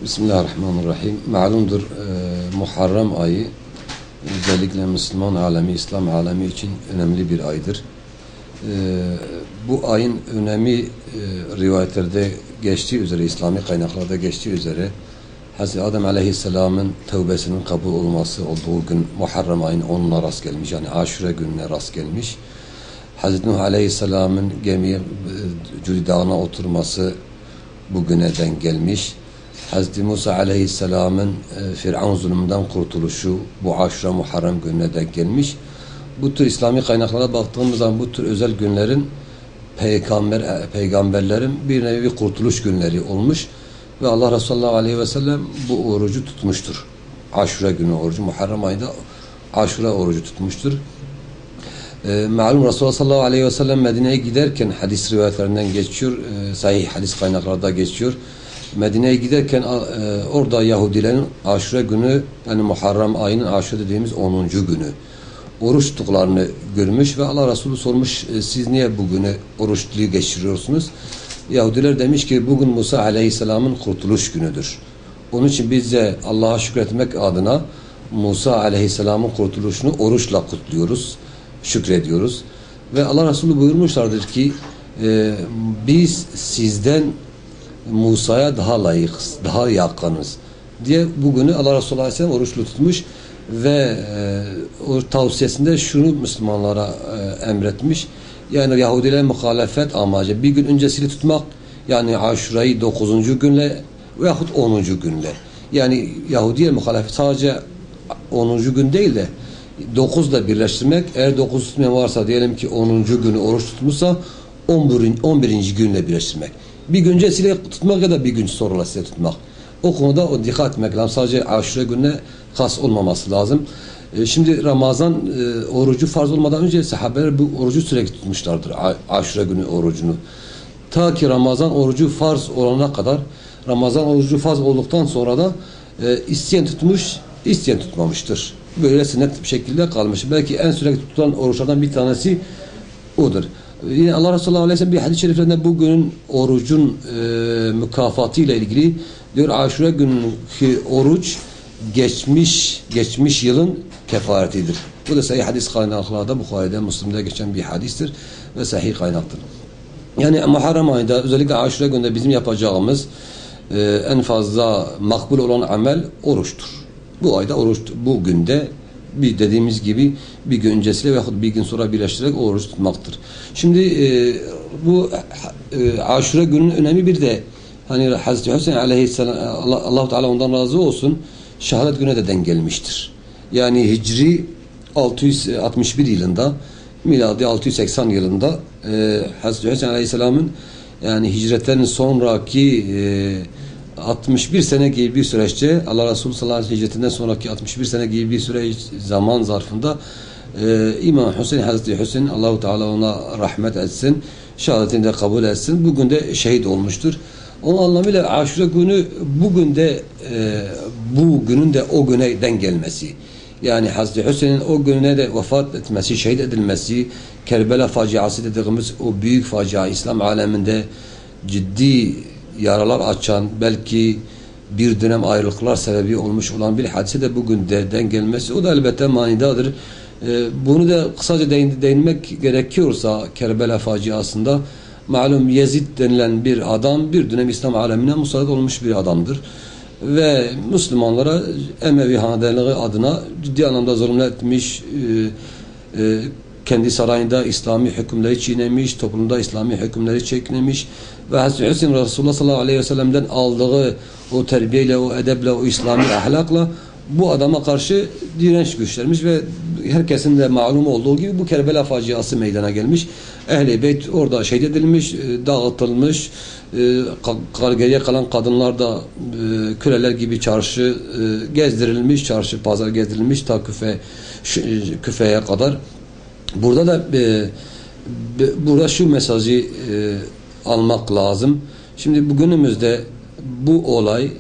Bismillahirrahmanirrahim. Malumdur Muharrem ayı özellikle Müslüman alemi, İslam alemi için önemli bir aydır. Bu ayın önemi rivayetlerde geçtiği üzere, İslami kaynaklarda geçtiği üzere Hz. Adem Aleyhisselam'ın tövbesinin kabul olması olduğu gün Muharrem ayının 10'una rast gelmiş. Yani Aşure gününe rast gelmiş. Hz. Nuh Aleyhisselam'ın gemiye Cudi Dağı'na oturması bugüne denk gelmiş. Hz. Musa Aleyhisselam'ın Firavun zulmünden kurtuluşu bu Aşure Muharrem gününe denk gelmiş. Bu tür İslami kaynaklara baktığımız zaman bu tür özel günlerin peygamberlerin bir nevi kurtuluş günleri olmuş ve Allah Resulü sallallahu aleyhi ve sellem bu orucu tutmuştur. Aşure günü orucu, Muharrem ayında Aşure orucu tutmuştur. Malum Resulullah sallallahu aleyhi ve sellem Medine'ye giderken hadis rivayetlerinden geçiyor, sahih hadis kaynaklarda geçiyor. Medine'ye giderken orada Yahudilerin Aşure günü, yani Muharrem ayının Aşure dediğimiz 10. günü oruç tuttuklarını görmüş ve Allah Resulü sormuş, siz niye bugünü oruçlu geçiriyorsunuz? Yahudiler demiş ki bugün Musa Aleyhisselam'ın kurtuluş günüdür. Onun için biz de Allah'a şükretmek adına Musa Aleyhisselam'ın kurtuluşunu oruçla kutluyoruz, şükrediyoruz. Ve Allah Resulü buyurmuşlardır ki biz sizden Musa'ya daha layıkız, daha yakınız diye bugünü Allah Resulü Aleyhisselam oruçlu tutmuş ve o tavsiyesinde şunu Müslümanlara emretmiş. Yani Yahudilerin muhalefet amacı bir gün öncesini tutmak, yani Aşure'yi 9. günle veyahut 10. günle. Yani Yahudiye muhalefet sadece 10. gün değil de 9'da birleştirmek. Eğer 9 tutmayan varsa, diyelim ki 10. günü oruç tutmuşsa 11. günle birleştirmek. Bir gün öncesiyle tutmak ya da bir gün sonrasıyla tutmak. O konuda o dikkat etmek lazım. Sadece Aşure gününe has olmaması lazım. Şimdi Ramazan orucu farz olmadan önce sahabeler bu orucu sürekli tutmuşlardır. Aşure günü orucunu. Ta ki Ramazan orucu farz olana kadar, Ramazan orucu farz olduktan sonra da isteyen tutmuş, isteyen tutmamıştır. Böyle sünnet bir şekilde kalmış. Belki en sürekli tutulan oruçlardan bir tanesi odur. Yine Allah Resulü Aleyhisselam bir hadis-i şeriflerinde bugünün orucun mükafatı ile ilgili diyor, Aşure gününkü oruç geçmiş yılın kefaretidir. Bu da sahih hadis kaynaklarda, Bukhari'de, Müslim'de geçen bir hadistir ve sahih kaynaktır. Yani Muharrem ayında özellikle Aşure gününde bizim yapacağımız en fazla makbul olan amel oruçtur. Bu ayda oruç, bu günde bir dediğimiz gibi bir gün öncesiyle veyahut bir gün sonra birleştirerek oruç tutmaktır. Şimdi bu Aşure günün önemi bir de hani Hazreti Hüseyin Aleyhisselam, Allah Teala ondan razı olsun, şehadet güne de denk gelmiştir. Yani Hicri 661 yılında, miladi 680 yılında Hazreti Hüseyin Aleyhisselam'ın yani hicretlerin sonraki 61 sene gibi bir süreçte, Allah Resulü sallallahu aleyhi ve sellem hicretinden sonraki 61 sene gibi bir süre zaman zarfında İmam Hüseyin, Hazreti Hüseyin, Allah-u Teala ona rahmet etsin, şehadetini de kabul etsin, bugün de şehit olmuştur. O anlamıyla Aşure günü bugün de bu günün de o güne denk gelmesi, yani Hazreti Hüseyin'in o gününe de vefat etmesi, şehit edilmesi, Kerbela faciası dediğimiz o büyük facia, İslam aleminde ciddi yaralar açan, belki bir dönem ayrılıklar sebebi olmuş olan bir hadise de bugün de denk gelmesi, o da elbette manidadır. Bunu da kısaca değinmek gerekiyorsa Kerbela faciasında, malum Yezid denilen bir adam bir dönem İslam alemine musallat olmuş bir adamdır. Ve Müslümanlara Emevi hanedanlığı adına ciddi anlamda zulümler etmiş, kendi sarayında İslami hükümleri çiğnemiş, toplumda İslami hükümleri çiğnemiş ve Hazreti Hüseyin Resulullah sallallahu aleyhi ve sellem'den aldığı o terbiyeyle, o edeple, o İslami ahlakla bu adama karşı direnç göstermiş ve herkesin de malum olduğu gibi bu Kerbela faciası meydana gelmiş. Ehl-i Beyt orada şehit edilmiş, dağıtılmış, geriye kalan kadınlar da köleler gibi çarşı gezdirilmiş, çarşı pazar gezdirilmiş ta Küfe'ye kadar. Burada da burada şu mesajı almak lazım. Şimdi bugünümüzde bu olay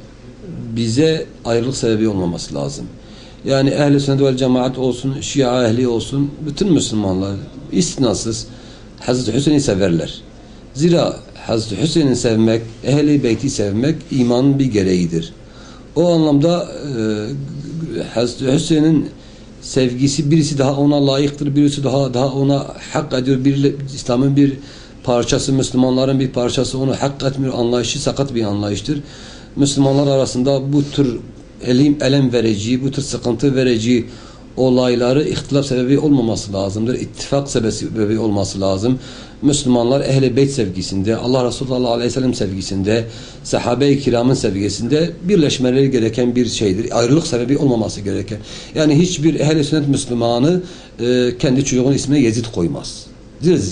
bize ayrılık sebebi olmaması lazım. Yani ehl-i sünnet vel cemaat olsun, Şia ehli olsun, bütün Müslümanlar istinasız Hazreti Hüseyin'i severler. Zira Hazreti Hüseyin'i sevmek, Ehl-i Beyt'i sevmek imanın bir gereğidir. O anlamda Hazreti Hüseyin'in sevgisi, birisi daha ona layıktır, birisi daha ona hak ediyor. İslam'ın bir parçası, Müslümanların bir parçası, onu hak etmiyor anlayışı sakat bir anlayıştır. Müslümanlar arasında bu tür elem verici, bu tür sıkıntı verici olayları ihtilaf sebebi olmaması lazımdır. İttifak sebebi olması lazım. Müslümanlar ehl-i beyt sevgisinde, Allah Resulü sallallahu aleyhi ve sellem sevgisinde, sahabe-i kiramın sevgisinde birleşmeleri gereken bir şeydir. Ayrılık sebebi olmaması gereken. Yani hiçbir ehl-i sünnet Müslümanı kendi çocuğunun ismine Yezid koymaz.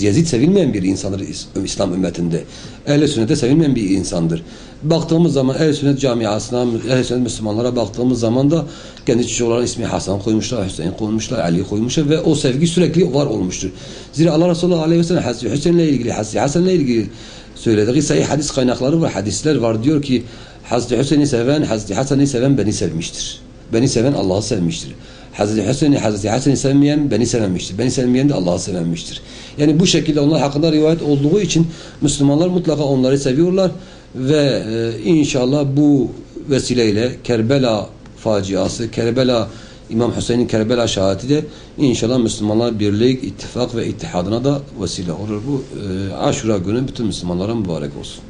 Yezid sevilmeyen bir insandır İslam ümmetinde. Ehl-i sünnete sevilmeyen bir insandır. Baktığımız zaman ehl-i sünnet camiasına, ehl-i sünnet Müslümanlara baktığımız zaman da kendi çocukların ismi Hasan koymuşlar, Hüseyin koymuşlar, Ali koymuşlar ve o sevgi sürekli var olmuştur. Zira Allah Resulü aleyhi ve sellem Hazreti Hüseyin'le ilgili, Hazreti Hasan'la ilgili söylediği sahih hadis kaynakları var, hadisler var. Diyor ki Hazreti Hüseyin'i seven, Hazreti Hasan'ı seven beni sevmiştir. Beni seven Allah'ı sevmiştir. Hazreti Hasan'ı sevmeyen beni sevmemiştir. Beni sevmeyen de Allah'ı sevmemiştir. Yani bu şekilde onlar hakkında rivayet olduğu için Müslümanlar mutlaka onları seviyorlar ve inşallah bu vesileyle Kerbela faciası, Kerbela İmam Hüseyin'in Kerbela şehadeti de inşallah Müslümanlar birlik, ittifak ve ittihadına da vesile olur. Bu Aşura günü bütün Müslümanlara mübarek olsun.